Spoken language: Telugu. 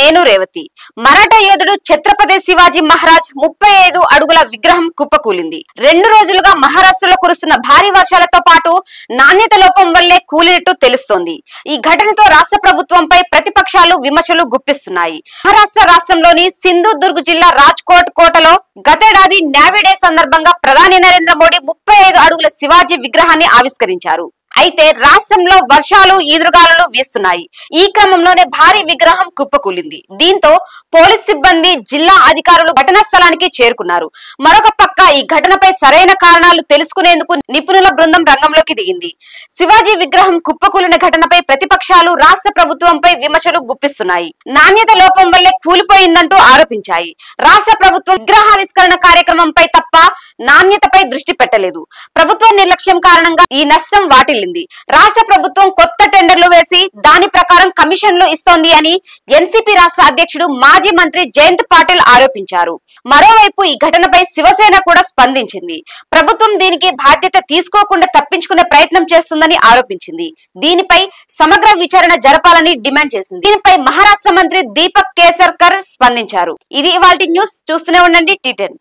నేను రేవతి. మరాఠా యోధుడు ఛత్రపతి శివాజీ మహారాజ్ 35 అడుగుల విగ్రహం కుప్పకూలింది. 2 రోజులుగా మహారాష్ట్రలో కురుస్తున్న భారీ వర్షాలతో పాటు నాణ్యత లోపం వల్లే కూలినట్టు తెలుస్తోంది. ఈ ఘటనతో రాష్ట్ర ప్రభుత్వంపై ప్రతిపక్షాలు విమర్శలు గుప్పిస్తున్నాయి. మహారాష్ట్ర రాష్ట్రంలోని సింధుదుర్గ్ జిల్లా రాజ్కోట్ కోటలో గతేడాది నేవీ డే సందర్భంగా ప్రధాని నరేంద్ర మోడీ 35 అడుగుల శివాజీ విగ్రహాన్ని ఆవిష్కరించారు. అయితే రాష్ట్రంలో వర్షాలు ఈదురుగాలులు వీస్తున్నాయి. ఈ క్రమంలోనే భారీ విగ్రహం కుప్పకూలింది. దీంతో పోలీస్ సిబ్బంది, జిల్లా అధికారులు ఘటనా స్థలానికి చేరుకున్నారు. మరొక పక్క ఈ ఘటనపై సరైన కారణాలు తెలుసుకునేందుకు నిపుణుల బృందం రంగంలోకి దిగింది. శివాజీ విగ్రహం కుప్పకూలిన ఘటనపై ప్రతిపక్షాలు రాష్ట్ర ప్రభుత్వంపై విమర్శలు గుప్పిస్తున్నాయి. నాణ్యత లోపం వల్లే కూలిపోయిందంటూ ఆరోపించాయి. రాష్ట్ర ప్రభుత్వం విగ్రహావిష్కరణ కార్యక్రమంపై తప్ప నాణ్యతపై దృష్టి పెట్టలేదు. ప్రభుత్వ నిర్లక్ష్యం కారణంగా ఈ నష్టం వాటిల్లింది. రాష్ట్ర ప్రభుత్వం కొత్త టెండర్లు వేసి దాని ప్రకారం కమిషన్లు ఇస్తోంది అని ఎన్సీపీ రాష్ట్ర అధ్యక్షుడు మాజీ మంత్రి జయంత్ పాటిల్ ఆరోపించారు. మరోవైపు ఈ ఘటనపై శివసేన కూడా స్పందించింది. ప్రభుత్వం దీనికి బాధ్యత తీసుకోకుండా తప్పించుకునే ప్రయత్నం చేస్తుందని ఆరోపించింది. దీనిపై సమగ్ర విచారణ జరపాలని డిమాండ్ చేసింది. దీనిపై మహారాష్ట్ర మంత్రి దీపక్ కేసర్కర్ స్పందించారు. ఇది ఇవాల్టి న్యూస్. చూస్తూనే ఉండండి T10.